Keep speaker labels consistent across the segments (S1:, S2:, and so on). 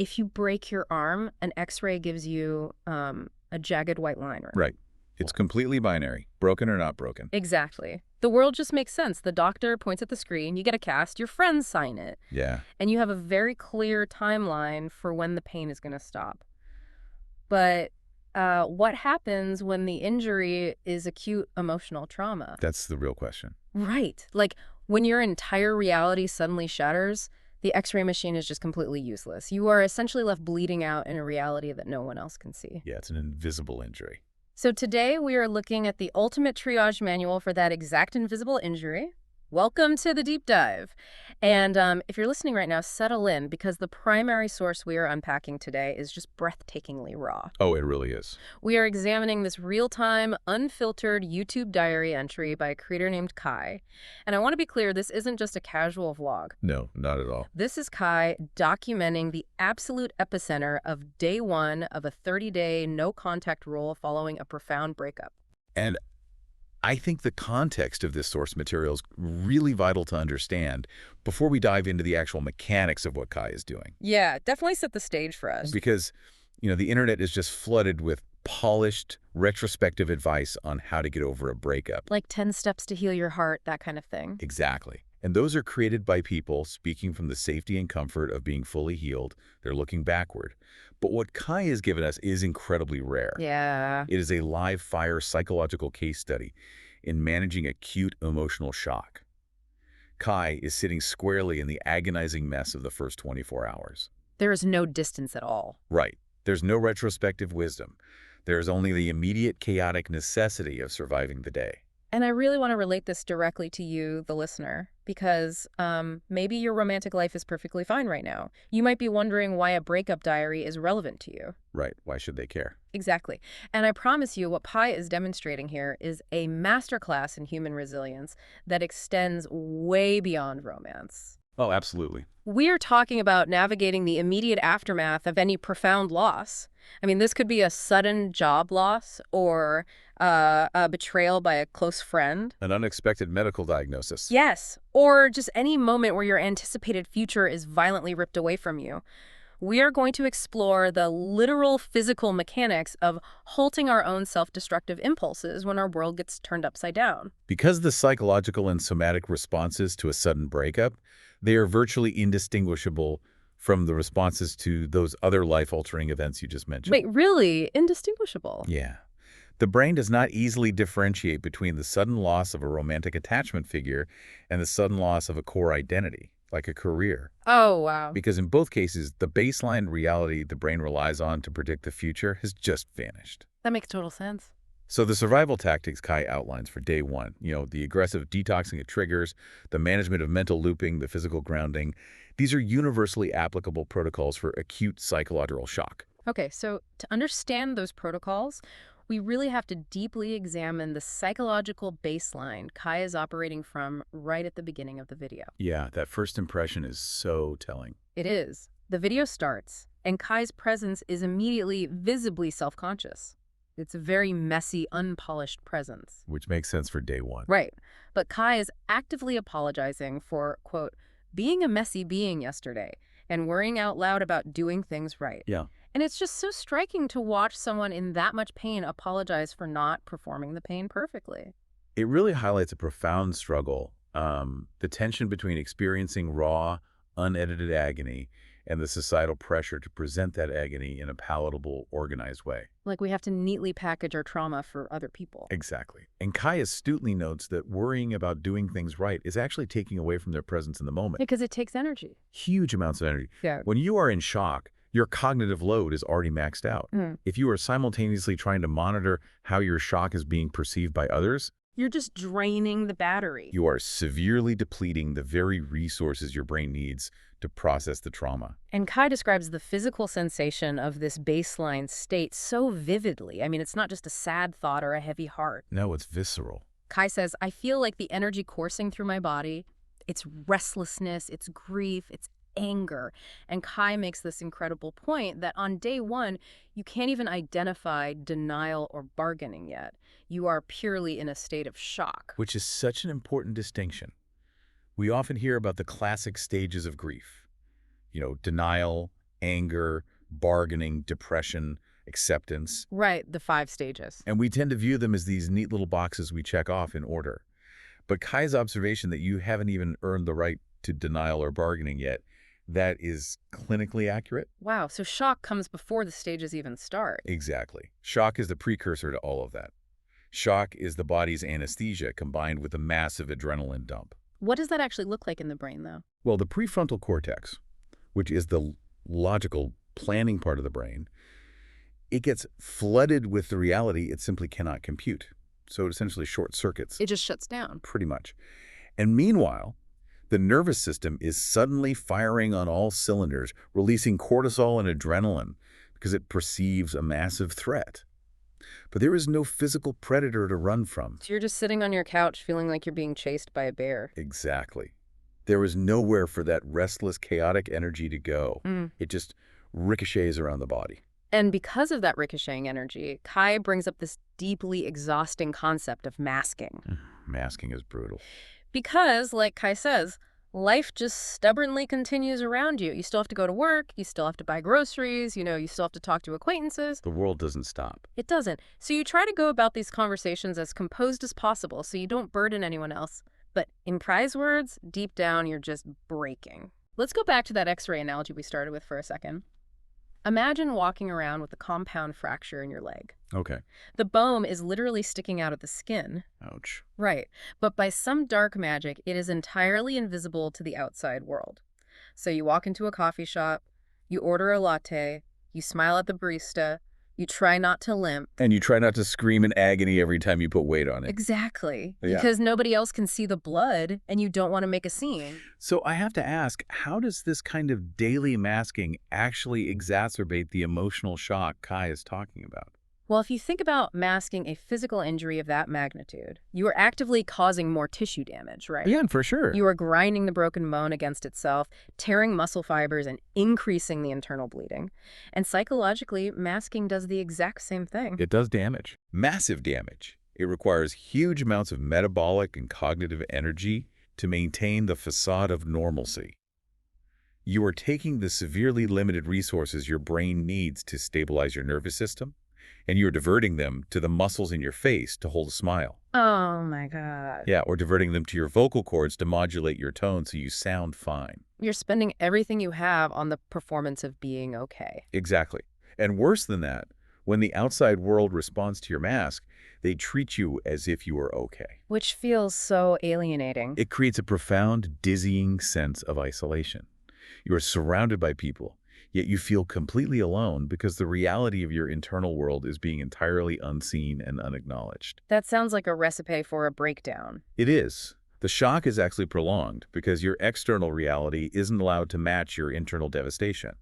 S1: if you break your arm, an X-ray gives you a jagged white line.
S2: Right. It's completely binary, broken or not broken.
S1: Exactly. The world just makes sense. The doctor points at the screen, you get a cast, your friends sign it,
S2: Yeah.
S1: and you have a very clear timeline for when the pain is going to stop. But what happens when the injury is acute emotional trauma?
S2: That's the real question.
S1: Right. Like when your entire reality suddenly shatters, the X-ray machine is just completely useless. You are essentially left bleeding out in a reality that no one else can see.
S2: Yeah, it's an invisible injury.
S1: So today we are looking at the ultimate triage manual for that exact invisible injury. Welcome to the deep dive. And if you're listening right now, settle in because the primary source we are unpacking today is just breathtakingly raw.
S2: Oh, it really is.
S1: We are examining this real-time, unfiltered YouTube diary entry by a creator named Kai. And I want to be clear, this isn't just a casual vlog.
S2: No, not at all.
S1: This is Kai documenting the absolute epicenter of day one of a 30-day no-contact rule following a profound breakup.
S2: And I think the context of this source material is really vital to understand before we dive into the actual mechanics of what Kai is doing.
S1: Yeah, definitely set the stage for us.
S2: Because, the internet is just flooded with polished, retrospective advice on how to get over a breakup.
S1: Like 10 steps to heal your heart, that kind of thing.
S2: Exactly. And those are created by people speaking from the safety and comfort of being fully healed. They're looking backward. But what Kai has given us is incredibly rare.
S1: Yeah.
S2: It is a live-fire psychological case study in managing acute emotional shock. Kai is sitting squarely in the agonizing mess of the first 24 hours.
S1: There is no distance at all.
S2: Right. There's no retrospective wisdom. There's only the immediate chaotic necessity of surviving the day.
S1: And I really want to relate this directly to you, the listener, because maybe your romantic life is perfectly fine right now. You might be wondering why a breakup diary is relevant to you.
S2: Right. Why should they care?
S1: Exactly. And I promise you what Pi is demonstrating here is a masterclass in human resilience that extends way beyond romance.
S2: Oh, absolutely.
S1: We are talking about navigating the immediate aftermath of any profound loss. I mean, this could be a sudden job loss or a betrayal by a close friend.
S2: An unexpected medical diagnosis.
S1: Yes, or just any moment where your anticipated future is violently ripped away from you. We are going to explore the literal physical mechanics of halting our own self-destructive impulses when our world gets turned upside down.
S2: Because the psychological and somatic responses to a sudden breakup, they are virtually indistinguishable from the responses to those other life-altering events you just mentioned.
S1: Wait, really? Indistinguishable?
S2: Yeah. The brain does not easily differentiate between the sudden loss of a romantic attachment figure and the sudden loss of a core identity, like a career.
S1: Oh, wow.
S2: Because in both cases, the baseline reality the brain relies on to predict the future has just vanished.
S1: That makes total sense.
S2: So the survival tactics Kai outlines for day one, the aggressive detoxing of triggers, the management of mental looping, the physical grounding, these are universally applicable protocols for acute psychological shock.
S1: Okay, so to understand those protocols, we really have to deeply examine the psychological baseline Kai is operating from right at the beginning of the video.
S2: Yeah, that first impression is so telling.
S1: It is. The video starts, and Kai's presence is immediately visibly self-conscious. It's a very messy, unpolished presence.
S2: Which makes sense for day one.
S1: Right. But Kai is actively apologizing for, quote, being a messy being yesterday and worrying out loud about doing things right.
S2: Yeah.
S1: And it's just so striking to watch someone in that much pain apologize for not performing the pain perfectly.
S2: It really highlights a profound struggle, the tension between experiencing raw, unedited agony and the societal pressure to present that agony in a palatable, organized way.
S1: Like we have to neatly package our trauma for other people.
S2: Exactly. And Kai astutely notes that worrying about doing things right is actually taking away from their presence in the moment.
S1: Because it takes energy.
S2: Huge amounts of energy.
S1: Yeah.
S2: When you are in shock, your cognitive load is already maxed out. If you are simultaneously trying to monitor how your shock is being perceived by others,
S1: You're just draining the battery.
S2: you are severely depleting the very resources your brain needs to process the trauma.
S1: And Kai describes the physical sensation of this baseline state so vividly. I mean, it's not just a sad thought or a heavy heart.
S2: No, it's visceral.
S1: Kai says, I feel like the energy coursing through my body. It's restlessness, it's grief, it's anger. And Kai makes this incredible point that on day one, you can't even identify denial or bargaining yet. You are purely in a state of shock.
S2: Which is such an important distinction. We often hear about the classic stages of grief. Denial, anger, bargaining, depression, acceptance.
S1: Right, the 5 stages.
S2: And we tend to view them as these neat little boxes we check off in order. But Kai's observation that you haven't even earned the right to denial or bargaining yet, that is clinically accurate?
S1: Wow, so shock comes before the stages even start.
S2: Exactly. Shock is the precursor to all of that. Shock is the body's anesthesia combined with a massive adrenaline dump.
S1: What does that actually look like in the brain, though?
S2: Well, the prefrontal cortex, which is the logical planning part of the brain, it gets flooded with the reality it simply cannot compute. So it essentially short circuits,
S1: It just shuts down.
S2: pretty much. And meanwhile, the nervous system is suddenly firing on all cylinders, releasing cortisol and adrenaline because it perceives a massive threat. But there is no physical predator to run from.
S1: So you're just sitting on your couch feeling like you're being chased by a bear.
S2: Exactly. There is nowhere for that restless, chaotic energy to go.
S1: Mm.
S2: It just ricochets around the body.
S1: And because of that ricocheting energy, Kai brings up this deeply exhausting concept of masking.
S2: Masking is brutal.
S1: Because, like Kai says, life just stubbornly continues around you. You still have to go to work, you still have to buy groceries, you still have to talk to acquaintances.
S2: The world doesn't stop.
S1: It doesn't. So you try to go about these conversations as composed as possible so you don't burden anyone else. But in Prize words, deep down, you're just breaking. Let's go back to that X-ray analogy we started with for a second. Imagine walking around with a compound fracture in your leg.
S2: Okay.
S1: The bone is literally sticking out of the skin.
S2: Ouch.
S1: Right. But by some dark magic, it is entirely invisible to the outside world. So you walk into a coffee shop, you order a latte, you smile at the barista, you try not to limp.
S2: And you try not to scream in agony every time you put weight on it.
S1: Exactly.
S2: Yeah.
S1: Because nobody else can see the blood and you don't want to make a scene.
S2: So I have to ask, how does this kind of daily masking actually exacerbate the emotional shock Kai is talking about?
S1: Well, if you think about masking a physical injury of that magnitude, you are actively causing more tissue damage, right?
S2: Yeah, for sure.
S1: You are grinding the broken bone against itself, tearing muscle fibers, and increasing the internal bleeding. And psychologically, masking does the exact same thing.
S2: It does damage. Massive damage. It requires huge amounts of metabolic and cognitive energy to maintain the facade of normalcy. You are taking the severely limited resources your brain needs to stabilize your nervous system, and you're diverting them to the muscles in your face to hold a smile.
S1: Oh my God.
S2: Yeah, or diverting them to your vocal cords to modulate your tone so you sound fine.
S1: You're spending everything you have on the performance of being okay.
S2: Exactly. And worse than that, when the outside world responds to your mask, they treat you as if you are okay.
S1: Which feels so alienating.
S2: It creates a profound, dizzying sense of isolation. You are surrounded by people, yet you feel completely alone because the reality of your internal world is being entirely unseen and unacknowledged.
S1: That sounds like a recipe for a breakdown.
S2: It is. The shock is actually prolonged because your external reality isn't allowed to match your internal devastation.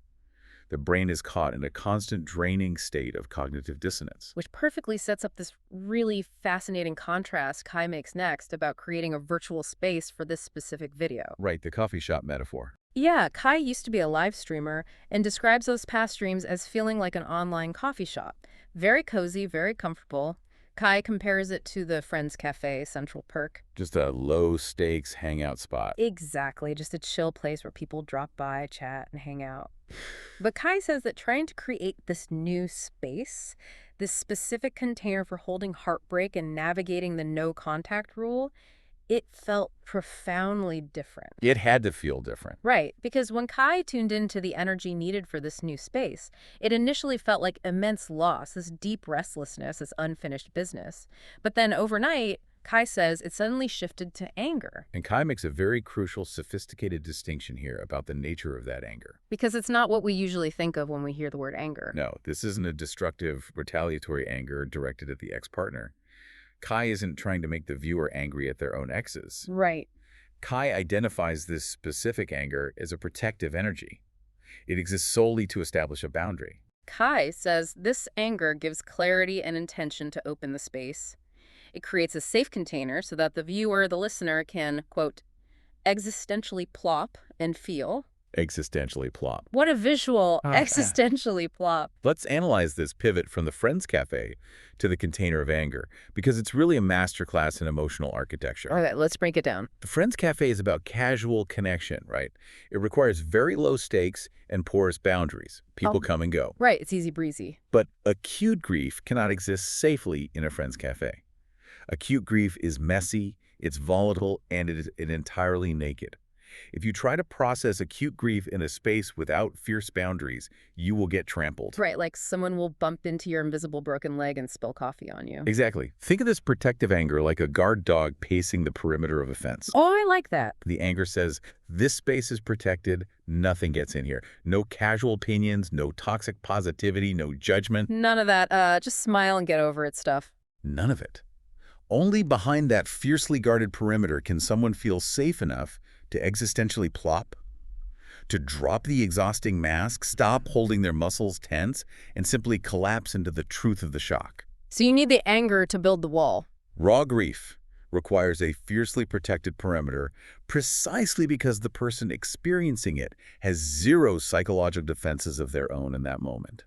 S2: The brain is caught in a constant draining state of cognitive dissonance.
S1: Which perfectly sets up this really fascinating contrast Kai makes next about creating a virtual space for this specific video.
S2: Right, the coffee shop metaphor.
S1: Yeah, Kai used to be a live streamer and describes those past streams as feeling like an online coffee shop. Very cozy, very comfortable. Kai compares it to the Friends Cafe Central Perk.
S2: Just a low-stakes hangout spot.
S1: Exactly, just a chill place where people drop by, chat, and hang out. But Kai says that trying to create this new space, this specific container for holding heartbreak and navigating the no contact rule, it felt profoundly different.
S2: It had to feel different.
S1: Right, because when Kai tuned into the energy needed for this new space, it initially felt like immense loss, this deep restlessness, this unfinished business. But then overnight, Kai says it suddenly shifted to anger.
S2: And Kai makes a very crucial, sophisticated distinction here about the nature of that anger.
S1: Because it's not what we usually think of when we hear the word anger.
S2: No, this isn't a destructive, retaliatory anger directed at the ex-partner. Kai isn't trying to make the viewer angry at their own exes.
S1: Right.
S2: Kai identifies this specific anger as a protective energy. It exists solely to establish a boundary.
S1: Kai says this anger gives clarity and intention to open the space. It creates a safe container so that the viewer, the listener, can, quote, existentially plop and feel,
S2: Existentially plop.
S1: What a visual.
S2: Ah.
S1: Existentially plop.
S2: Let's analyze this pivot from the Friends Cafe to the container of anger, because it's really a masterclass in emotional architecture.
S1: All right, let's break it down.
S2: The Friends Cafe is about casual connection, right? It requires very low stakes and porous boundaries. People
S1: Oh,
S2: come and go.
S1: right, it's easy breezy.
S2: But acute grief cannot exist safely in a Friends Cafe. Acute grief is messy, it's volatile, and it is entirely naked. If you try to process acute grief in a space without fierce boundaries, you will get trampled.
S1: Right, like someone will bump into your invisible broken leg and spill coffee on you.
S2: Exactly. Think of this protective anger like a guard dog pacing the perimeter of a fence.
S1: Oh, I like that.
S2: The anger says, this space is protected, nothing gets in here. No casual opinions, no toxic positivity, no judgment.
S1: None of that, just smile and get over it stuff.
S2: None of it. Only behind that fiercely guarded perimeter can someone feel safe enough to existentially plop, to drop the exhausting mask, stop holding their muscles tense, and simply collapse into the truth of the shock.
S1: So you need the anger to build the wall.
S2: Raw grief requires a fiercely protected perimeter precisely because the person experiencing it has zero psychological defenses of their own in that moment.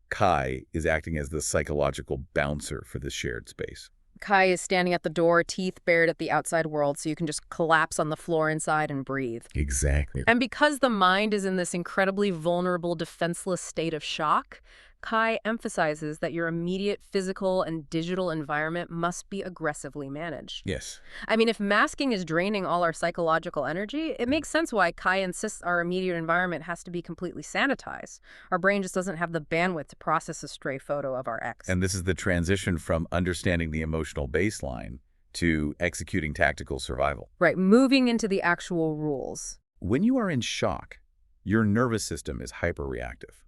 S2: Kai is acting as the psychological bouncer for this shared space.
S1: Kai is standing at the door, teeth bared at the outside world, so you can just collapse on the floor inside and breathe.
S2: Exactly.
S1: And because the mind is in this incredibly vulnerable, defenseless state of shock, Kai emphasizes that your immediate physical and digital environment must be aggressively managed.
S2: Yes.
S1: I mean, if masking is draining all our psychological energy, it makes sense why Kai insists our immediate environment has to be completely sanitized. Our brain just doesn't have the bandwidth to process a stray photo of our ex.
S2: And this is the transition from understanding the emotional baseline to executing tactical survival.
S1: Right, moving into the actual rules.
S2: When you are in shock, your nervous system is hyperreactive.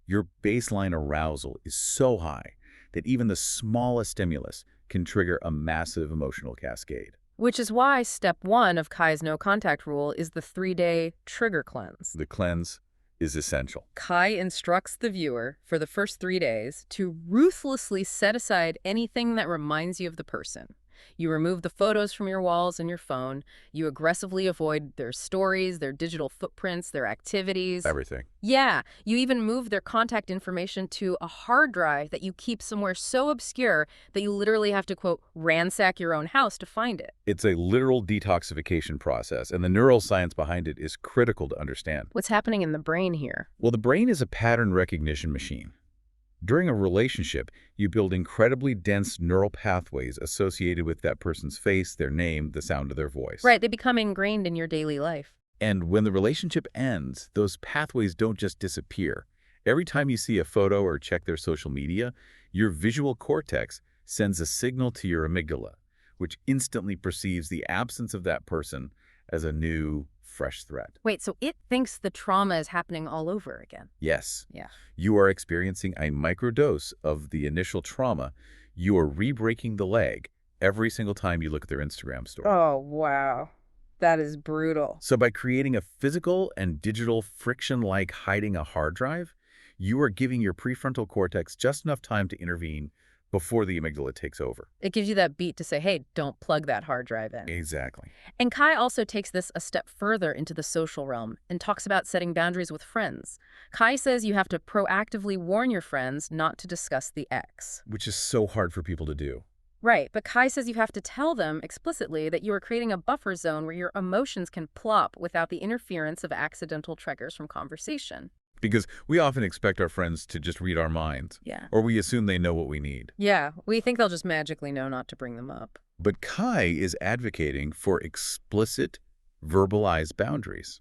S2: Your baseline arousal is so high that even the smallest stimulus can trigger a massive emotional cascade.
S1: Which is why step 1 of Kai's no contact rule is the 3-day trigger cleanse.
S2: The cleanse is essential.
S1: Kai instructs the viewer for the first 3 days to ruthlessly set aside anything that reminds you of the person. You remove the photos from your walls and your phone. You aggressively avoid their stories, their digital footprints, their activities.
S2: Everything.
S1: Yeah, you even move their contact information to a hard drive that you keep somewhere so obscure that you literally have to, quote, ransack your own house to find it.
S2: It's a literal detoxification process, and the neuroscience behind it is critical to understand.
S1: What's happening in the brain here?
S2: Well, the brain is a pattern recognition machine. During a relationship, you build incredibly dense neural pathways associated with that person's face, their name, the sound of their voice.
S1: Right, they become ingrained in your daily life.
S2: And when the relationship ends, those pathways don't just disappear. Every time you see a photo or check their social media, your visual cortex sends a signal to your amygdala, which instantly perceives the absence of that person as a new, fresh threat.
S1: Wait, so it thinks the trauma is happening all over again?
S2: Yes.
S1: Yeah.
S2: You are experiencing a microdose of the initial trauma. You are re-breaking the leg every single time you look at their Instagram story.
S1: Oh, wow. That is brutal.
S2: So by creating a physical and digital friction like hiding a hard drive, you are giving your prefrontal cortex just enough time to intervene before the amygdala takes over.
S1: It gives you that beat to say, hey, don't plug that hard drive in.
S2: Exactly.
S1: And Kai also takes this a step further into the social realm and talks about setting boundaries with friends. Kai says you have to proactively warn your friends not to discuss the ex.
S2: Which is so hard for people to do.
S1: Right, but Kai says you have to tell them explicitly that you are creating a buffer zone where your emotions can plop without the interference of accidental triggers from conversation.
S2: Because we often expect our friends to just read our minds.
S1: Yeah.
S2: Or we assume they know what we need.
S1: Yeah, we think they'll just magically know not to bring them up.
S2: But Kai is advocating for explicit, verbalized boundaries.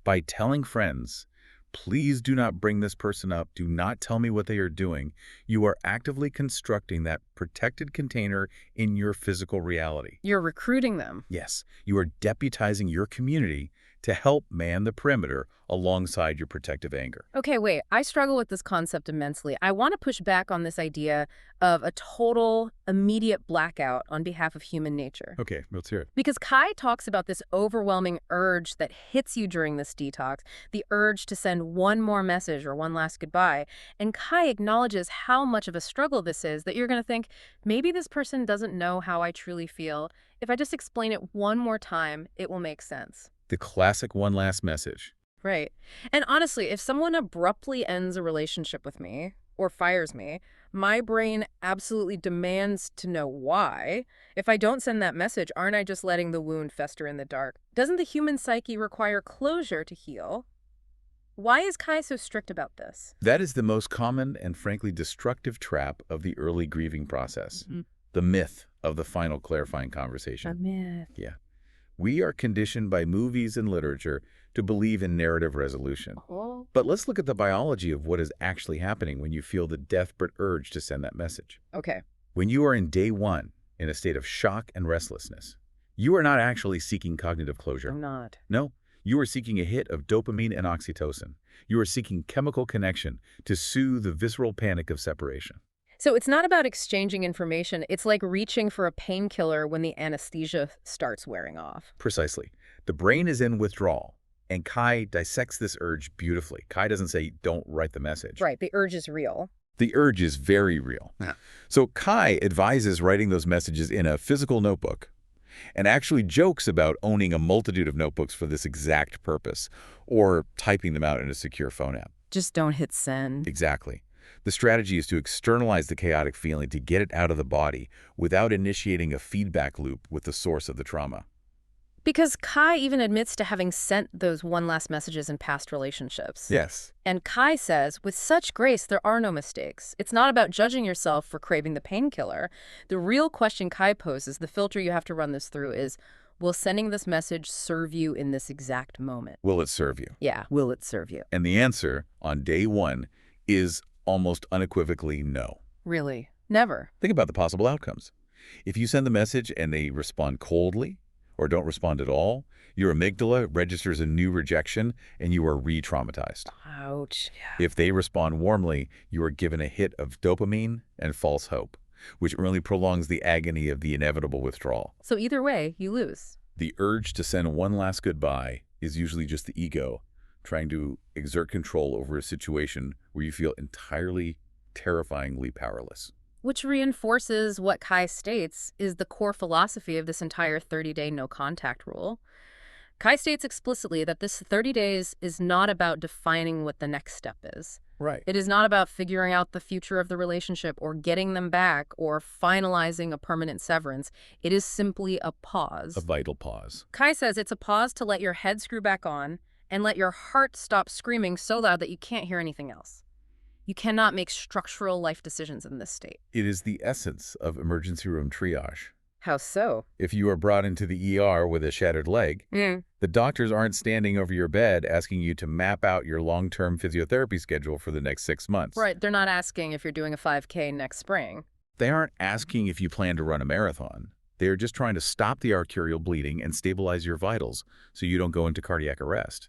S2: By telling friends, please do not bring this person up, do not tell me what they are doing, you are actively constructing that protected container in your physical reality.
S1: You're recruiting them.
S2: Yes, you are deputizing your community to help man the perimeter alongside your protective anger.
S1: Okay, wait, I struggle with this concept immensely. I want to push back on this idea of a total, immediate blackout on behalf of human nature.
S2: Okay, let's hear it.
S1: Because Kai talks about this overwhelming urge that hits you during this detox, the urge to send one more message or one last goodbye. And Kai acknowledges how much of a struggle this is, that you're going to think, maybe this person doesn't know how I truly feel. If I just explain it one more time, it will make sense.
S2: The classic one last message.
S1: Right. And honestly, if someone abruptly ends a relationship with me or fires me, my brain absolutely demands to know why. If I don't send that message, aren't I just letting the wound fester in the dark? Doesn't the human psyche require closure to heal? Why is Kai so strict about this?
S2: That is the most common and frankly destructive trap of the early grieving process.
S1: Mhm.
S2: The myth of the final clarifying
S1: A
S2: conversation.
S1: myth.
S2: Yeah. We are conditioned by movies and literature to believe in narrative resolution.
S1: Oh.
S2: But let's look at the biology of what is actually happening when you feel the desperate urge to send that message.
S1: Okay.
S2: When you are in day one, in a state of shock and restlessness, you are not actually seeking cognitive closure.
S1: I'm not.
S2: No, you are seeking a hit of dopamine and oxytocin. You are seeking chemical connection to soothe the visceral panic of separation.
S1: So it's not about exchanging information. It's like reaching for a painkiller when the anesthesia starts wearing off.
S2: Precisely. The brain is in withdrawal, and Kai dissects this urge beautifully. Kai doesn't say, don't write the message.
S1: Right. The urge is real.
S2: The urge is very real.
S3: Yeah.
S2: So Kai advises writing those messages in a physical notebook and actually jokes about owning a multitude of notebooks for this exact purpose or typing them out in a secure phone app.
S1: Just don't hit send.
S2: Exactly. The strategy is to externalize the chaotic feeling to get it out of the body without initiating a feedback loop with the source of the trauma.
S1: Because Kai even admits to having sent those one last messages in past relationships.
S2: Yes.
S1: And Kai says, with such grace, there are no mistakes. It's not about judging yourself for craving the painkiller. The real question Kai poses, the filter you have to run this through is, will sending this message serve you in this exact moment?
S2: Will it serve you?
S1: Yeah, will it serve you?
S2: And the answer on day one is almost unequivocally no.
S1: Really? Never.
S2: Think about the possible outcomes. If you send the message and they respond coldly or don't respond at all, your amygdala registers a new rejection and you are re-traumatized.
S1: Ouch.
S2: If they respond warmly, you are given a hit of dopamine and false hope, which only prolongs the agony of the inevitable withdrawal.
S1: So either way, you lose.
S2: The urge to send one last goodbye is usually just the ego trying to exert control over a situation where you feel entirely, terrifyingly powerless.
S1: Which reinforces what Kai states is the core philosophy of this entire 30-day no-contact rule. Kai states explicitly that this 30 days is not about defining what the next step is.
S2: Right.
S1: It is not about figuring out the future of the relationship or getting them back or finalizing a permanent severance. It is simply a pause.
S2: A vital pause.
S1: Kai says it's a pause to let your head screw back on and let your heart stop screaming so loud that you can't hear anything else. You cannot make structural life decisions in this state.
S2: It is the essence of emergency room triage.
S1: How so?
S2: If you are brought into the ER with a shattered leg, the doctors aren't standing over your bed asking you to map out your long-term physiotherapy schedule for the next 6 months.
S1: Right, they're not asking if you're doing a 5K next spring.
S2: They aren't asking if you plan to run a marathon. They're just trying to stop the arterial bleeding and stabilize your vitals so you don't go into cardiac arrest.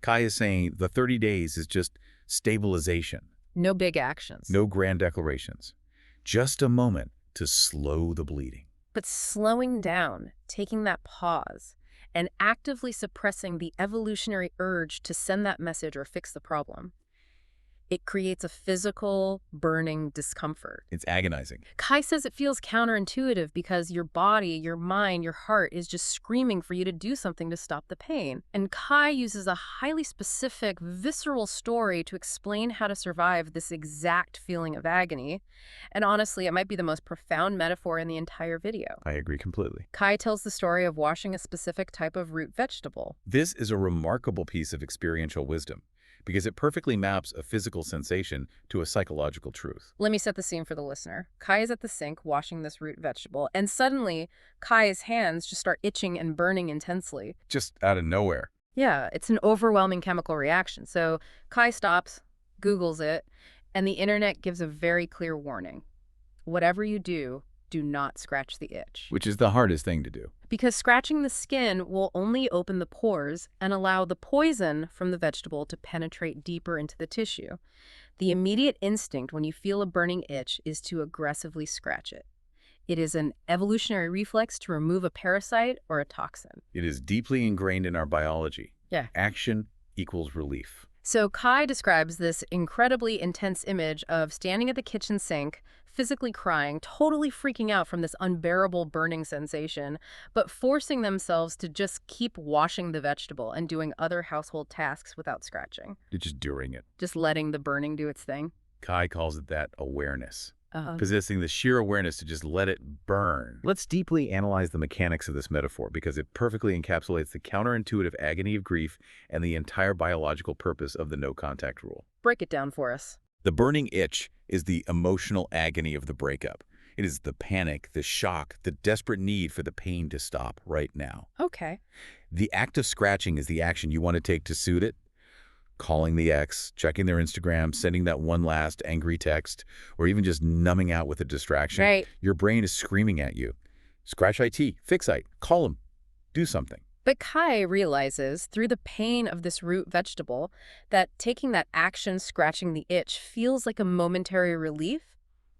S2: Kai is saying the 30 days is just stabilization.
S1: No big actions.
S2: No grand declarations. Just a moment to slow the bleeding.
S1: But slowing down, taking that pause, and actively suppressing the evolutionary urge to send that message or fix the problem, it creates a physical, burning discomfort.
S2: It's agonizing.
S1: Kai says it feels counterintuitive because your body, your mind, your heart is just screaming for you to do something to stop the pain. And Kai uses a highly specific, visceral story to explain how to survive this exact feeling of agony. And honestly, it might be the most profound metaphor in the entire video.
S2: I agree completely.
S1: Kai tells the story of washing a specific type of root vegetable.
S2: This is a remarkable piece of experiential wisdom because it perfectly maps a physical sensation to a psychological truth.
S1: Let me set the scene for the listener. Kai is at the sink washing this root vegetable, and suddenly Kai's hands just start itching and burning intensely.
S2: Just out of nowhere.
S1: Yeah, it's an overwhelming chemical reaction. So Kai stops, Googles it, and the internet gives a very clear warning. Whatever you do not scratch the itch.
S2: Which is the hardest thing to do.
S1: Because scratching the skin will only open the pores and allow the poison from the vegetable to penetrate deeper into the tissue. The immediate instinct when you feel a burning itch is to aggressively scratch it. It is an evolutionary reflex to remove a parasite or a toxin.
S2: It is deeply ingrained in our biology.
S1: Yeah.
S2: Action equals relief.
S1: So Kai describes this incredibly intense image of standing at the kitchen sink, physically crying, totally freaking out from this unbearable burning sensation, but forcing themselves to just keep washing the vegetable and doing other household tasks without scratching.
S2: You're just doing it.
S1: Just letting the burning do its thing.
S2: Kai calls it that awareness.
S1: Uh,
S2: Possessing the sheer awareness to just let it burn. Let's deeply analyze the mechanics of this metaphor because it perfectly encapsulates the counterintuitive agony of grief and the entire biological purpose of the no-contact rule.
S1: Break it down for us.
S2: The burning itch is the emotional agony of the breakup. It is the panic, the shock, the desperate need for the pain to stop right now.
S1: Okay.
S2: The act of scratching is the action you want to take to soothe it. Calling the ex, checking their Instagram, sending that one last angry text, or even just numbing out with a distraction.
S1: Right.
S2: Your brain is screaming at you. Scratch IT, fix IT, call them, do something.
S1: But Kai realizes, through the pain of this root vegetable, that taking that action, scratching the itch, feels like a momentary relief,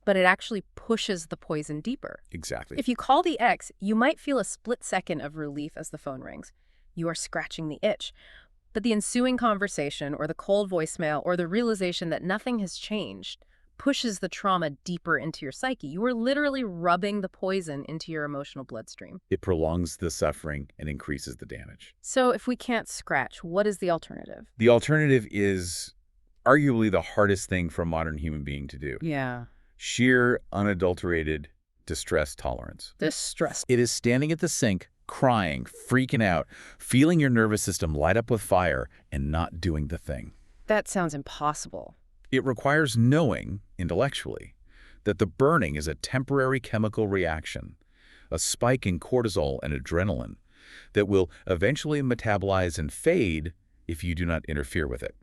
S1: but it actually pushes the poison deeper.
S2: Exactly.
S1: If you call the ex, you might feel a split second of relief as the phone rings. You are scratching the itch. But the ensuing conversation, or the cold voicemail, or the realization that nothing has changed pushes the trauma deeper into your psyche. You are literally rubbing the poison into your emotional bloodstream.
S2: It prolongs the suffering and increases the damage.
S1: So if we can't scratch, what is the alternative?
S2: The alternative is arguably the hardest thing for a modern human being to do.
S1: Yeah.
S2: Sheer, unadulterated distress tolerance.
S1: Distress.
S2: It is standing at the sink, crying, freaking out, feeling your nervous system light up with fire, and not doing the thing.
S1: That sounds impossible.
S2: It requires knowing, intellectually, that the burning is a temporary chemical reaction, a spike in cortisol and adrenaline that will eventually metabolize and fade if you do not interfere with it.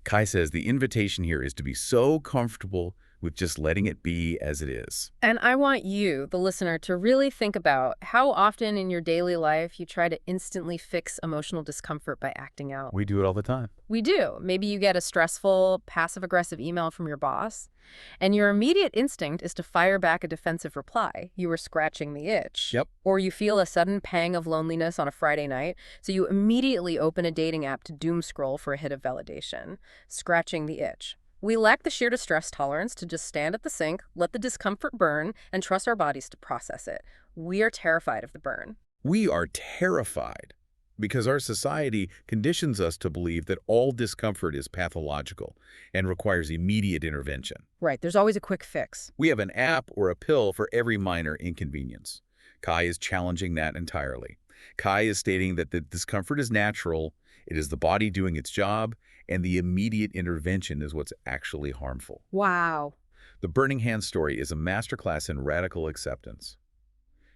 S2: Kai says the invitation here is to be so comfortable with just letting it be as it is.
S1: And I want you, the listener, to really think about how often in your daily life you try to instantly fix emotional discomfort by acting out.
S2: We do it all the time.
S1: We do. Maybe you get a stressful, passive-aggressive email from your boss, and your immediate instinct is to fire back a defensive reply. You were scratching the itch.
S2: Yep.
S1: Or you feel a sudden pang of loneliness on a Friday night, so you immediately open a dating app to doom scroll for a hit of validation, scratching the itch. We lack the sheer distress tolerance to just stand at the sink, let the discomfort burn, and trust our bodies to process it. We are terrified of the burn.
S2: We are terrified because our society conditions us to believe that all discomfort is pathological and requires immediate intervention.
S1: Right, there's always a quick fix.
S2: We have an app or a pill for every minor inconvenience. Kai is challenging that entirely. Kai is stating that the discomfort is natural, it is the body doing its job, and the immediate intervention is what's actually harmful.
S1: Wow.
S2: The Burning Hand story is a masterclass in radical acceptance.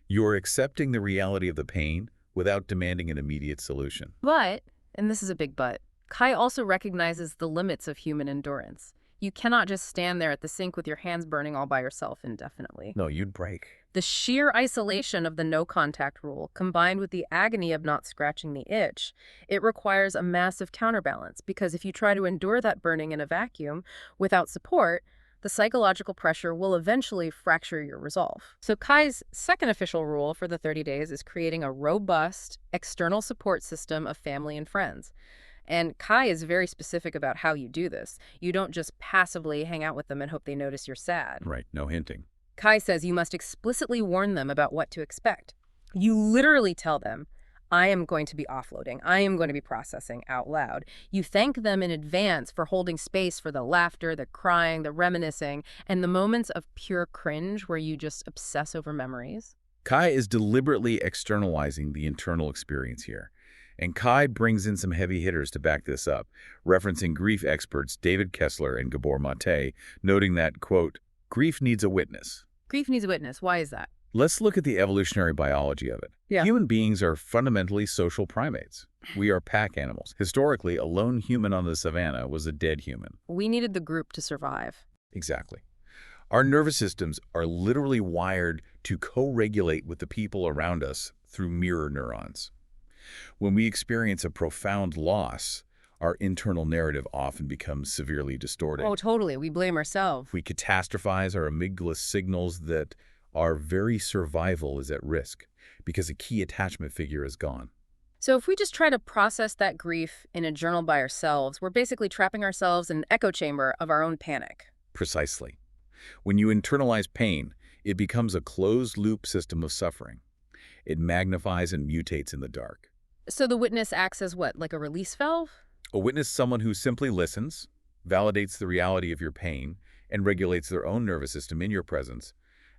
S2: You're accepting the reality of the pain without demanding an immediate solution.
S1: But, and this is a big but, Kai also recognizes the limits of human endurance. You cannot just stand there at the sink with your hands burning all by yourself indefinitely.
S2: No, you'd break.
S1: The sheer isolation of the no-contact rule, combined with the agony of not scratching the itch, it requires a massive counterbalance, because if you try to endure that burning in a vacuum without support, the psychological pressure will eventually fracture your resolve. So Kai's second official rule for the 30 days is creating a robust external support system of family and friends. And Kai is very specific about how you do this. You don't just passively hang out with them and hope they notice you're sad.
S2: Right, no hinting.
S1: Kai says you must explicitly warn them about what to expect. You literally tell them, I am going to be offloading. I am going to be processing out loud. You thank them in advance for holding space for the laughter, the crying, the reminiscing, and the moments of pure cringe where you just obsess over memories.
S2: Kai is deliberately externalizing the internal experience here. And Kai brings in some heavy hitters to back this up, referencing grief experts David Kessler and Gabor Mate, noting that, quote, grief needs a witness.
S1: Grief needs a witness. Why is that?
S2: Let's look at the evolutionary biology of it.
S1: Yeah.
S2: Human beings are fundamentally social primates. We are pack animals. Historically, a lone human on the savannah was a dead human.
S1: We needed the group to survive.
S2: Exactly. Our nervous systems are literally wired to co-regulate with the people around us through mirror neurons. When we experience a profound loss, our internal narrative often becomes severely distorted.
S1: Oh, totally. We blame ourselves.
S2: We catastrophize. Our amygdala signals that our very survival is at risk because a key attachment figure is gone.
S1: So if we just try to process that grief in a journal by ourselves, we're basically trapping ourselves in an echo chamber of our own panic.
S2: Precisely. When you internalize pain, it becomes a closed-loop system of suffering. It magnifies and mutates in the dark.
S1: So the witness acts as what, like a release valve?
S2: A witness is someone who simply listens, validates the reality of your pain, and regulates their own nervous system in your presence,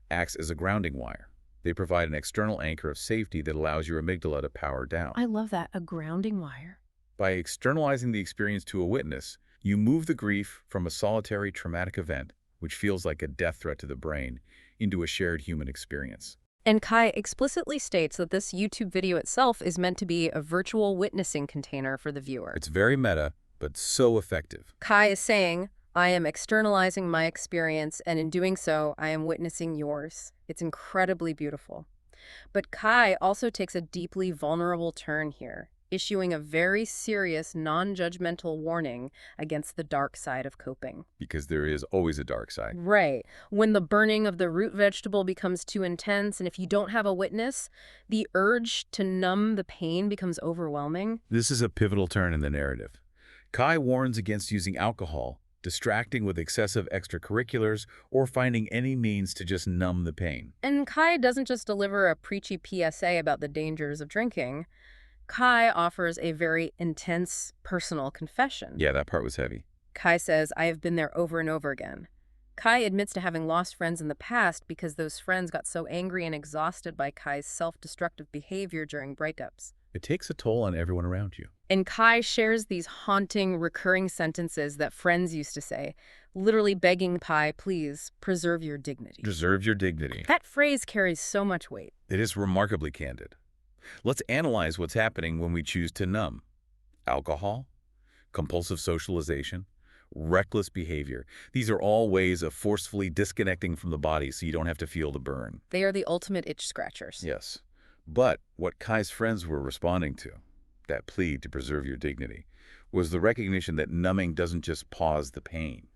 S2: acts as a grounding wire. They provide an external anchor of safety that allows your amygdala to power down.
S1: I love that, a grounding wire.
S2: By externalizing the experience to a witness, you move the grief from a solitary traumatic event, which feels like a death threat to the brain, into a shared human experience.
S1: And Kai explicitly states that this YouTube video itself is meant to be a virtual witnessing container for the viewer.
S2: It's very meta, but so effective.
S1: Kai is saying, I am externalizing my experience, and in doing so, I am witnessing yours. It's incredibly beautiful. But Kai also takes a deeply vulnerable turn here, issuing a very serious, non-judgmental warning against the dark side of coping.
S2: Because there is always a dark side.
S1: Right. When the burning of the root vegetable becomes too intense, and if you don't have a witness, the urge to numb the pain becomes overwhelming.
S2: This is a pivotal turn in the narrative. Kai warns against using alcohol, distracting with excessive extracurriculars, or finding any means to just numb the pain.
S1: And Kai doesn't just deliver a preachy PSA about the dangers of drinking. Kai offers a very intense personal confession.
S2: Yeah, that part was heavy.
S1: Kai says, I have been there over and over again. Kai admits to having lost friends in the past because those friends got so angry and exhausted by Kai's self-destructive behavior during breakups.
S2: It takes a toll on everyone around you.
S1: And Kai shares these haunting, recurring sentences that friends used to say, literally begging Kai, please, preserve your dignity.
S2: Preserve your dignity.
S1: That phrase carries so much weight.
S2: It is remarkably candid. Let's analyze what's happening when we choose to numb. Alcohol, compulsive socialization, reckless behavior. These are all ways of forcefully disconnecting from the body so you don't have to feel the burn.
S1: They are the ultimate itch scratchers.
S2: Yes. But what Kai's friends were responding to, that plea to preserve your dignity, was the recognition that numbing doesn't just pause the pain.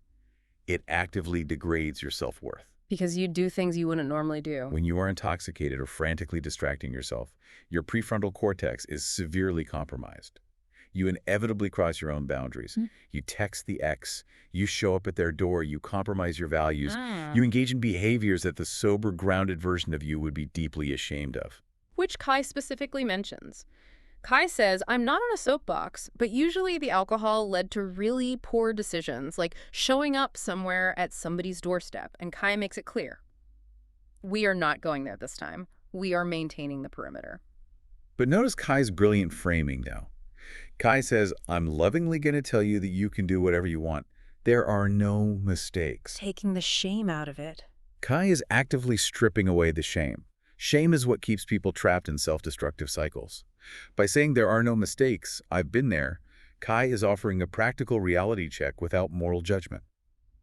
S2: It actively degrades your self-worth.
S1: Because you do things you wouldn't normally do.
S2: When you are intoxicated or frantically distracting yourself, your prefrontal cortex is severely compromised. You inevitably cross your own boundaries. You text the ex, you show up at their door, you compromise your values, you engage in behaviors that the sober, grounded version of you would be deeply ashamed of.
S1: Which Kai specifically mentions. Kai says, I'm not on a soapbox, but usually the alcohol led to really poor decisions, like showing up somewhere at somebody's doorstep, and Kai makes it clear. We are not going there this time. We are maintaining the perimeter.
S2: But notice Kai's brilliant framing now. Kai says, I'm lovingly going to tell you that you can do whatever you want. There are no mistakes.
S1: Taking the shame out of it.
S2: Kai is actively stripping away the shame. Shame is what keeps people trapped in self-destructive cycles. By saying there are no mistakes, I've been there, Kai is offering a practical reality check without moral judgment.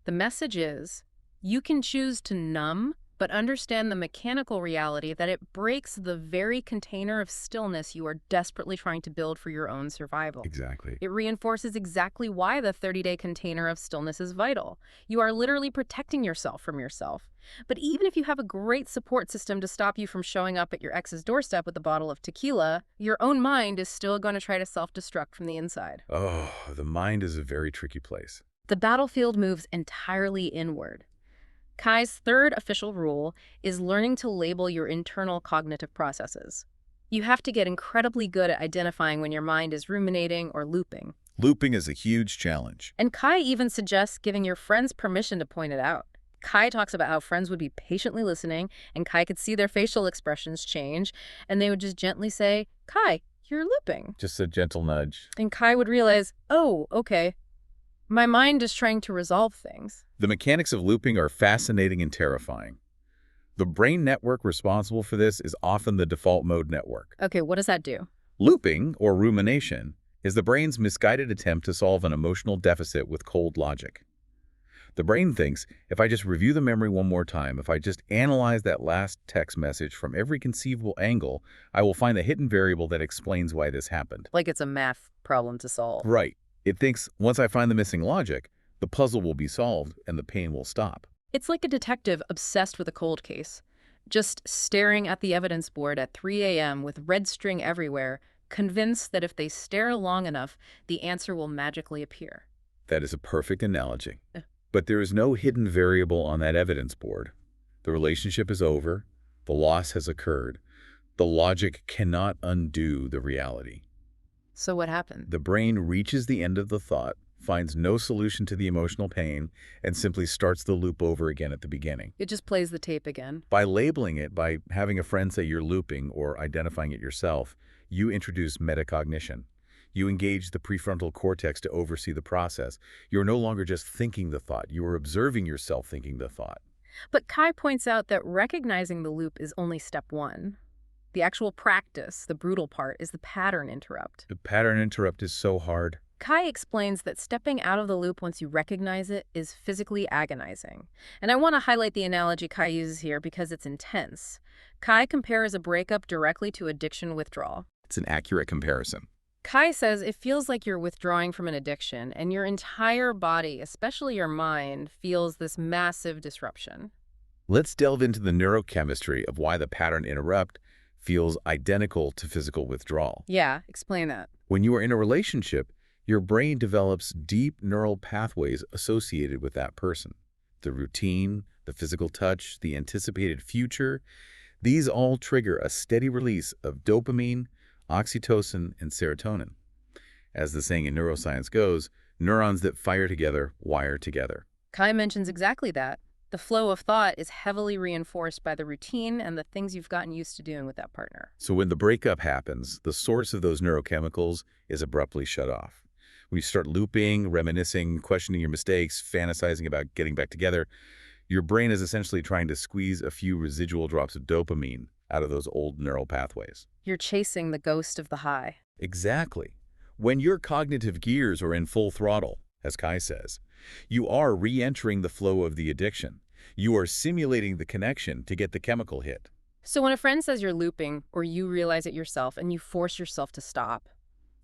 S1: The message is, you can choose to numb, but understand the mechanical reality that it breaks the very container of stillness you are desperately trying to build for your own survival.
S2: Exactly.
S1: It reinforces exactly why the 30-day container of stillness is vital. You are literally protecting yourself from yourself. But even if you have a great support system to stop you from showing up at your ex's doorstep with a bottle of tequila, your own mind is still going to try to self-destruct from the inside.
S2: Oh, the mind is a very tricky place.
S1: The battlefield moves entirely inward. Kai's third official rule is learning to label your internal cognitive processes. You have to get incredibly good at identifying when your mind is ruminating or looping.
S2: Looping is a huge challenge.
S1: And Kai even suggests giving your friends permission to point it out. Kai talks about how friends would be patiently listening, and Kai could see their facial expressions change, and they would just gently say, Kai, you're looping.
S2: Just a gentle nudge.
S1: And Kai would realize, oh, okay, my mind is trying to resolve things.
S2: The mechanics of looping are fascinating and terrifying. The brain network responsible for this is often the default mode network.
S1: Okay, what does that do?
S2: Looping, or rumination, is the brain's misguided attempt to solve an emotional deficit with cold logic. The brain thinks, if I just review the memory one more time, if I just analyze that last text message from every conceivable angle, I will find the hidden variable that explains why this happened.
S1: Like it's a math problem to solve.
S2: Right. It thinks, once I find the missing logic, the puzzle will be solved and the pain will stop.
S1: It's like a detective obsessed with a cold case, just staring at the evidence board at 3 a.m. with red string everywhere, convinced that if they stare long enough, the answer will magically appear.
S2: That is a perfect analogy. But there is no hidden variable on that evidence board. The relationship is over. The loss has occurred. The logic cannot undo the reality.
S1: So what happened?
S2: The brain reaches the end of the thought, finds no solution to the emotional pain, and simply starts the loop over again at the beginning.
S1: It just plays the tape again.
S2: By labeling it, by having a friend say you're looping or identifying it yourself, you introduce metacognition. You engage the prefrontal cortex to oversee the process. You're no longer just thinking the thought. You are observing yourself thinking the thought.
S1: But Kai points out that recognizing the loop is only step one. The actual practice, the brutal part, is the pattern interrupt.
S2: The pattern interrupt is so hard.
S1: Kai explains that stepping out of the loop once you recognize it is physically agonizing. And I want to highlight the analogy Kai uses here because it's intense. Kai compares a breakup directly to addiction withdrawal.
S2: It's an accurate comparison.
S1: Kai says it feels like you're withdrawing from an addiction, and your entire body, especially your mind, feels this massive disruption.
S2: Let's delve into the neurochemistry of why the pattern interrupt feels identical to physical withdrawal.
S1: Yeah, explain that.
S2: When you are in a relationship, your brain develops deep neural pathways associated with that person. The routine, the physical touch, the anticipated future, these all trigger a steady release of dopamine, oxytocin, and serotonin. As the saying in neuroscience goes, neurons that fire together wire together.
S1: Kai mentions exactly that. The flow of thought is heavily reinforced by the routine and the things you've gotten used to doing with that partner.
S2: So when the breakup happens, the source of those neurochemicals is abruptly shut off. When you start looping, reminiscing, questioning your mistakes, fantasizing about getting back together, your brain is essentially trying to squeeze a few residual drops of dopamine out of those old neural pathways.
S1: You're chasing the ghost of the high.
S2: Exactly. When your cognitive gears are in full throttle, as Kai says, you are re-entering the flow of the addiction. You are simulating the connection to get the chemical hit.
S1: So when a friend says you're looping, or you realize it yourself and you force yourself to stop,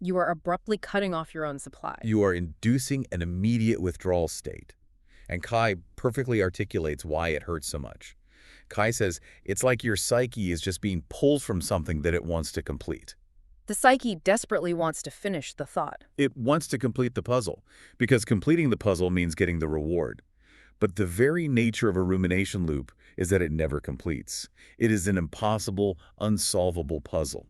S1: you are abruptly cutting off your own supply.
S2: You are inducing an immediate withdrawal state. And Kai perfectly articulates why it hurts so much. Kai says it's like your psyche is just being pulled from something that it wants to complete.
S1: The psyche desperately wants to finish the thought.
S2: It wants to complete the puzzle, because completing the puzzle means getting the reward. But the very nature of a rumination loop is that it never completes. It is an impossible, unsolvable puzzle.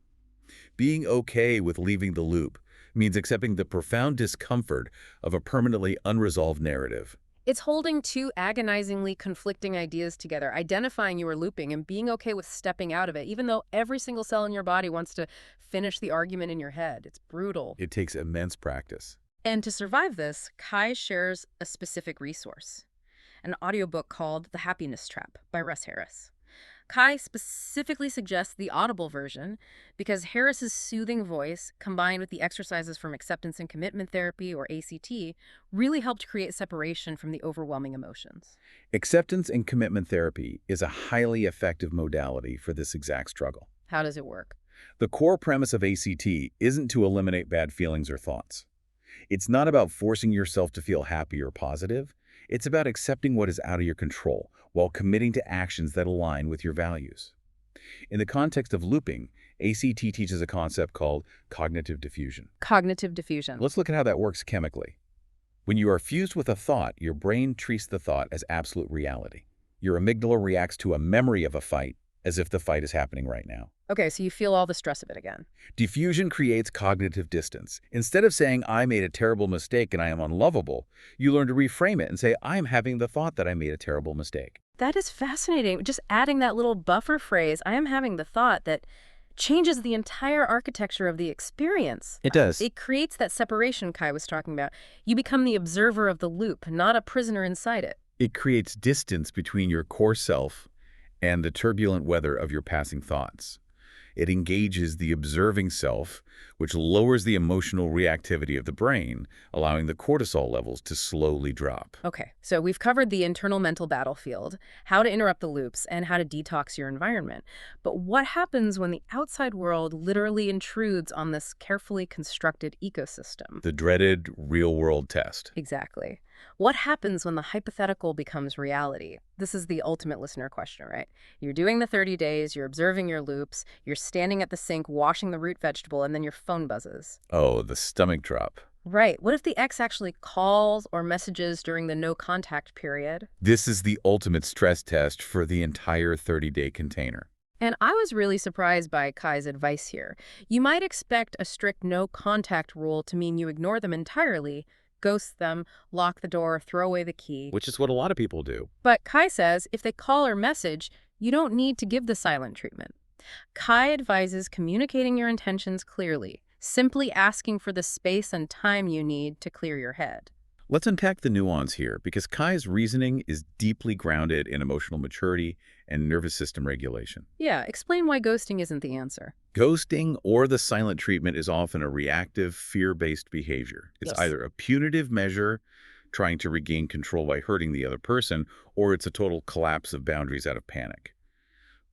S2: Being okay with leaving the loop means accepting the profound discomfort of a permanently unresolved narrative.
S1: It's holding two agonizingly conflicting ideas together, identifying you are looping and being okay with stepping out of it, even though every single cell in your body wants to finish the argument in your head. It's brutal.
S2: It takes immense practice.
S1: And to survive this, Kai shares a specific resource, an audiobook called The Happiness Trap by Russ Harris. Kai specifically suggests the Audible version because Harris's soothing voice, combined with the exercises from acceptance and commitment therapy, or ACT, really helped create separation from the overwhelming emotions.
S2: Acceptance and commitment therapy is a highly effective modality for this exact struggle.
S1: How does it work?
S2: The core premise of ACT isn't to eliminate bad feelings or thoughts. It's not about forcing yourself to feel happy or positive. It's about accepting what is out of your control while committing to actions that align with your values. In the context of looping, ACT teaches a concept called cognitive diffusion.
S1: Cognitive diffusion.
S2: Let's look at how that works chemically. When you are fused with a thought, your brain treats the thought as absolute reality. Your amygdala reacts to a memory of a fight as if the fight is happening right now.
S1: Okay, so you feel all the stress of it again.
S2: Diffusion creates cognitive distance. Instead of saying, I made a terrible mistake and I am unlovable, you learn to reframe it and say, I'm having the thought that I made a terrible mistake.
S1: That is fascinating. Just adding that little buffer phrase, I am having the thought, that changes the entire architecture of the experience.
S2: It does.
S1: It creates that separation Kai was talking about. You become the observer of the loop, not a prisoner inside it.
S2: It creates distance between your core self and the turbulent weather of your passing thoughts. It engages the observing self, which lowers the emotional reactivity of the brain, allowing the cortisol levels to slowly drop.
S1: Okay, so we've covered the internal mental battlefield, how to interrupt the loops, and how to detox your environment. But what happens when the outside world literally intrudes on this carefully constructed ecosystem?
S2: The dreaded real-world test.
S1: Exactly. What happens when the hypothetical becomes reality? This is the ultimate listener question, right? You're doing the 30 days, you're observing your loops, you're standing at the sink washing the root vegetable, and then your phone buzzes.
S2: Oh, the stomach drop.
S1: Right. What if the ex actually calls or messages during the no contact period?
S2: This is the ultimate stress test for the entire 30-day container.
S1: And I was really surprised by Kai's advice here. You might expect a strict no contact rule to mean you ignore them entirely, ghost them, lock the door, throw away the key.
S2: Which is what a lot of people do.
S1: But Kai says if they call or message, you don't need to give the silent treatment. Kai advises communicating your intentions clearly, simply asking for the space and time you need to clear your head.
S2: Let's unpack the nuance here, because Kai's reasoning is deeply grounded in emotional maturity and nervous system regulation.
S1: Yeah, explain why ghosting isn't the answer.
S2: Ghosting or the silent treatment is often a reactive, fear-based behavior. It's
S1: Yes.
S2: either a punitive measure, trying to regain control by hurting the other person, or it's a total collapse of boundaries out of panic.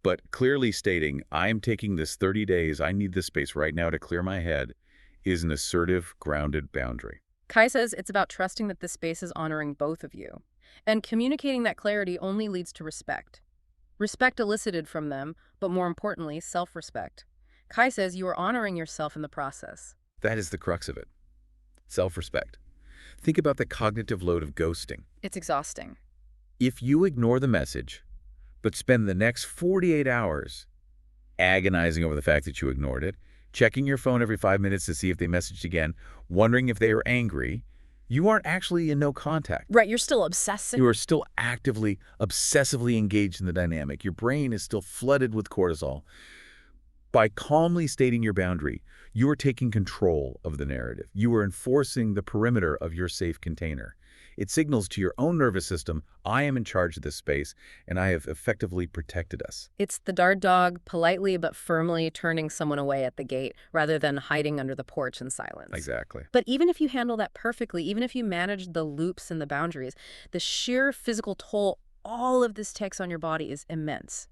S2: But clearly stating, I'm taking this 30 days, I need this space right now to clear my head, is an assertive, grounded boundary.
S1: Kai says it's about trusting that the space is honoring both of you. And communicating that clarity only leads to respect. Respect elicited from them, but more importantly, self-respect. Kai says you are honoring yourself in the process.
S2: That is the crux of it. Self-respect. Think about the cognitive load of ghosting.
S1: It's exhausting.
S2: If you ignore the message, but spend the next 48 hours agonizing over the fact that you ignored it, checking your phone every 5 minutes to see if they messaged again, wondering if they are angry, you aren't actually in no contact.
S1: Right, you're still obsessing.
S2: You are still actively, obsessively engaged in the dynamic. Your brain is still flooded with cortisol. By calmly stating your boundary, you are taking control of the narrative. You are enforcing the perimeter of your safe container. It signals to your own nervous system, I am in charge of this space, and I have effectively protected us.
S1: It's the guard dog politely but firmly turning someone away at the gate rather than hiding under the porch in silence.
S2: Exactly.
S1: But even if you handle that perfectly, even if you manage the loops and the boundaries, the sheer physical toll all of this takes on your body is immense.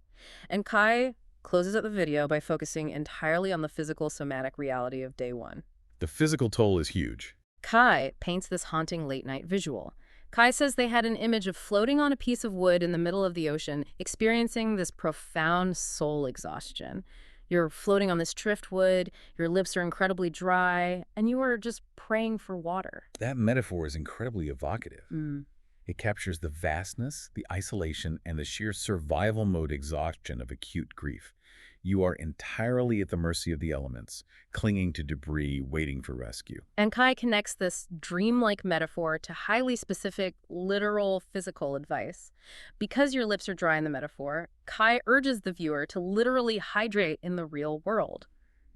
S1: And Kai closes out the video by focusing entirely on the physical somatic reality of day one.
S2: The physical toll is huge.
S1: Kai paints this haunting late-night visual. Kai says they had an image of floating on a piece of wood in the middle of the ocean, experiencing this profound soul exhaustion. You're floating on this driftwood, your lips are incredibly dry, and you are just praying for water.
S2: That metaphor is incredibly evocative.
S1: Mm.
S2: It captures the vastness, the isolation, and the sheer survival mode exhaustion of acute grief. You are entirely at the mercy of the elements, clinging to debris, waiting for rescue.
S1: And Kai connects this dreamlike metaphor to highly specific, literal, physical advice. Because your lips are dry in the metaphor, Kai urges the viewer to literally hydrate in the real world.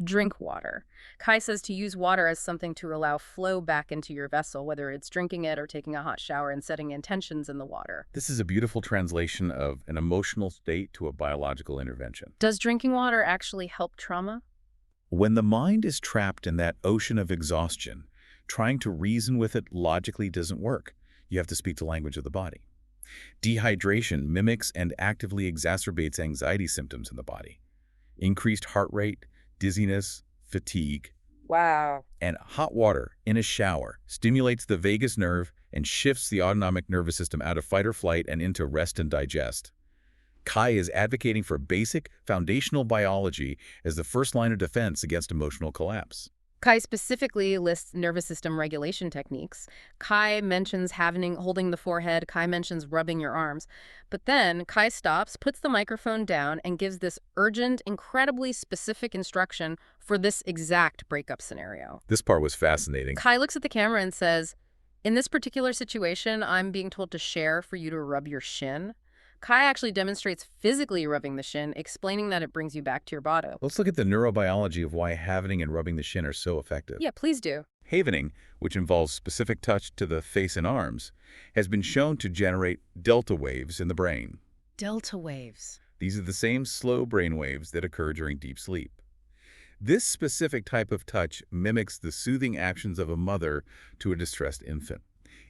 S1: Drink water. Kai says to use water as something to allow flow back into your vessel, whether it's drinking it or taking a hot shower and setting intentions in the water.
S2: This is a beautiful translation of an emotional state to a biological intervention.
S1: Does drinking water actually help trauma?
S2: When the mind is trapped in that ocean of exhaustion, trying to reason with it logically doesn't work. You have to speak the language of the body. Dehydration mimics and actively exacerbates anxiety symptoms in the body. Increased heart rate, dizziness, fatigue.
S1: Wow.
S2: And hot water in a shower stimulates the vagus nerve and shifts the autonomic nervous system out of fight or flight and into rest and digest. Kai is advocating for basic, foundational biology as the first line of defense against emotional collapse.
S1: Kai specifically lists nervous system regulation techniques. Kai mentions holding the forehead. Kai mentions rubbing your arms. But then Kai stops, puts the microphone down, and gives this urgent, incredibly specific instruction for this exact breakup scenario.
S2: This part was fascinating.
S1: Kai looks at the camera and says, in this particular situation, I'm being told to share for you to rub your shin. Kai actually demonstrates physically rubbing the shin, explaining that it brings you back to your body.
S2: Let's look at the neurobiology of why havening and rubbing the shin are so effective.
S1: Yeah, please do.
S2: Havening, which involves specific touch to the face and arms, has been shown to generate delta waves in the brain.
S1: Delta waves.
S2: These are the same slow brain waves that occur during deep sleep. This specific type of touch mimics the soothing actions of a mother to a distressed infant,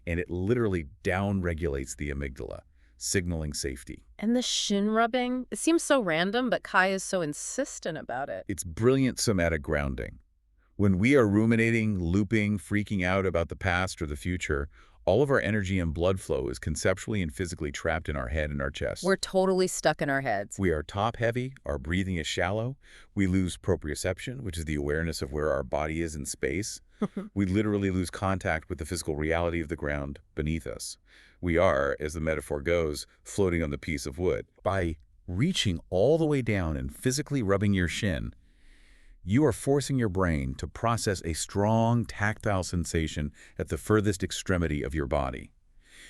S2: and it literally downregulates the amygdala, signaling safety.
S1: And the shin rubbing? It seems so random, but Kai is so insistent about it.
S2: It's brilliant somatic grounding. When we are ruminating, looping, freaking out about the past or the future, All of our energy and blood flow is conceptually and physically trapped in our head and our chest.
S1: We're totally stuck in our heads.
S2: We are top-heavy, our breathing is shallow, we lose proprioception, which is the awareness of where our body is in space. We literally lose contact with the physical reality of the ground beneath us. We are, as the metaphor goes, floating on the piece of wood. By reaching all the way down and physically rubbing your shin, you are forcing your brain to process a strong tactile sensation at the furthest extremity of your body.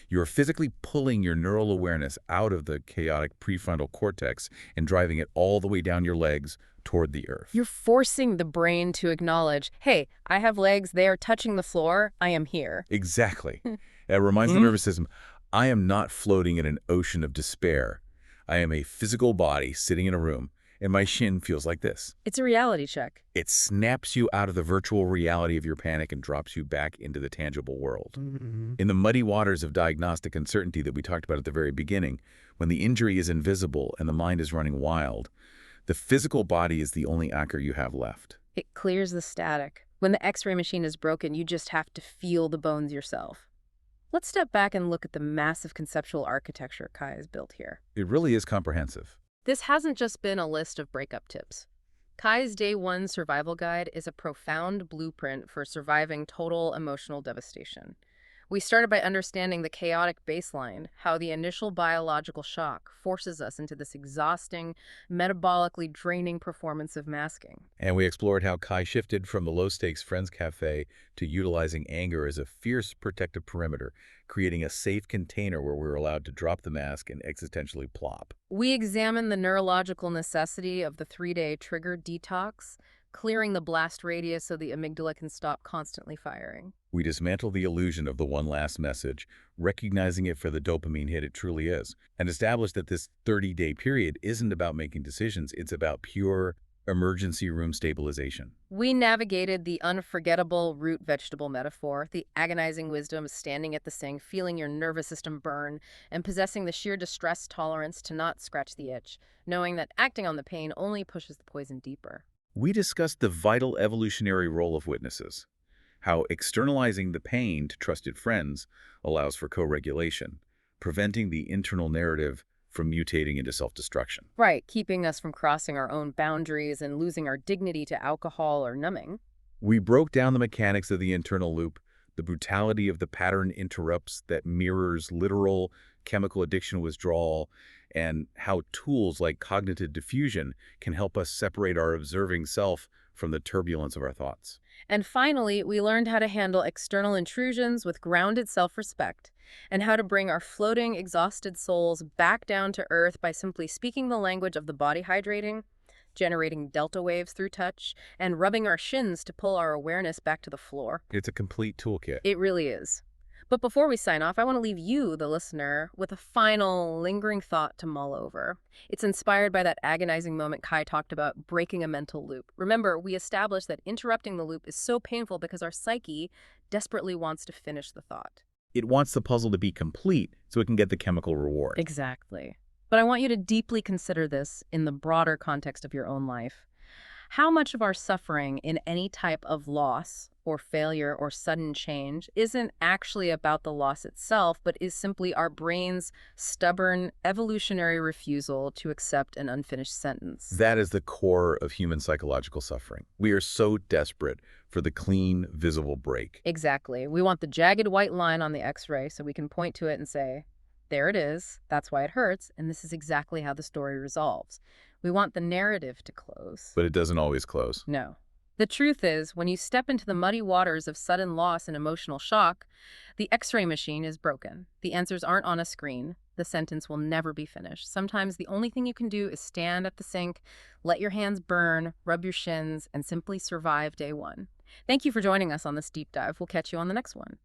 S2: You are physically pulling your neural awareness out of the chaotic prefrontal cortex and driving it all the way down your legs toward the earth.
S1: You're forcing the brain to acknowledge, hey, I have legs, they are touching the floor, I am here.
S2: Exactly. It reminds the nervous system, I am not floating in an ocean of despair. I am a physical body sitting in a room, and my shin feels like this.
S1: It's a reality check.
S2: It snaps you out of the virtual reality of your panic and drops you back into the tangible world. In the muddy waters of diagnostic uncertainty that we talked about at the very beginning, when the injury is invisible and the mind is running wild, the physical body is the only anchor you have left.
S1: It clears the static. When the X-ray machine is broken, you just have to feel the bones yourself. Let's step back and look at the massive conceptual architecture Kai has built here.
S2: It really is comprehensive.
S1: This hasn't just been a list of breakup tips. Kai's Day 1 Survival Guide is a profound blueprint for surviving total emotional devastation. We started by understanding the chaotic baseline, how the initial biological shock forces us into this exhausting, metabolically draining performance of masking.
S2: And we explored how Kai shifted from the low-stakes Friends Cafe to utilizing anger as a fierce protective perimeter, creating a safe container where we're allowed to drop the mask and existentially plop.
S1: We examined the neurological necessity of the 3-day trigger detox, clearing the blast radius so the amygdala can stop constantly firing.
S2: We dismantle the illusion of the one last message, recognizing it for the dopamine hit it truly is, and establish that this 30-day period isn't about making decisions, it's about pure emergency room stabilization.
S1: We navigated the unforgettable root vegetable metaphor, the agonizing wisdom of standing at the sink, feeling your nervous system burn, and possessing the sheer distress tolerance to not scratch the itch, knowing that acting on the pain only pushes the poison deeper.
S2: We discussed the vital evolutionary role of witnesses, how externalizing the pain to trusted friends allows for co-regulation, preventing the internal narrative from mutating into self-destruction.
S1: Right, keeping us from crossing our own boundaries and losing our dignity to alcohol or numbing.
S2: We broke down the mechanics of the internal loop, the brutality of the pattern interrupts that mirrors literal chemical addiction withdrawal, and how tools like cognitive diffusion can help us separate our observing self from the turbulence of our thoughts.
S1: And finally, we learned how to handle external intrusions with grounded self-respect, and how to bring our floating, exhausted souls back down to earth by simply speaking the language of the body hydrating, generating delta waves through touch, and rubbing our shins to pull our awareness back to the floor.
S2: It's a complete toolkit.
S1: It really is. But before we sign off, I want to leave you, the listener, with a final, lingering thought to mull over. It's inspired by that agonizing moment Kai talked about, breaking a mental loop. Remember, we established that interrupting the loop is so painful because our psyche desperately wants to finish the thought.
S2: It wants the puzzle to be complete so it can get the chemical reward.
S1: Exactly. But I want you to deeply consider this in the broader context of your own life. How much of our suffering in any type of loss or failure or sudden change isn't actually about the loss itself, but is simply our brain's stubborn evolutionary refusal to accept an unfinished sentence?
S2: That is the core of human psychological suffering. We are so desperate for the clean, visible break.
S1: Exactly. We want the jagged white line on the X-ray so we can point to it and say, there it is, that's why it hurts, and this is exactly how the story resolves. We want the narrative to close.
S2: But it doesn't always close.
S1: No. The truth is, when you step into the muddy waters of sudden loss and emotional shock, the X-ray machine is broken. The answers aren't on a screen. The sentence will never be finished. Sometimes the only thing you can do is stand at the sink, let your hands burn, rub your shins, and simply survive day one. Thank you for joining us on this deep dive. We'll catch you on the next one.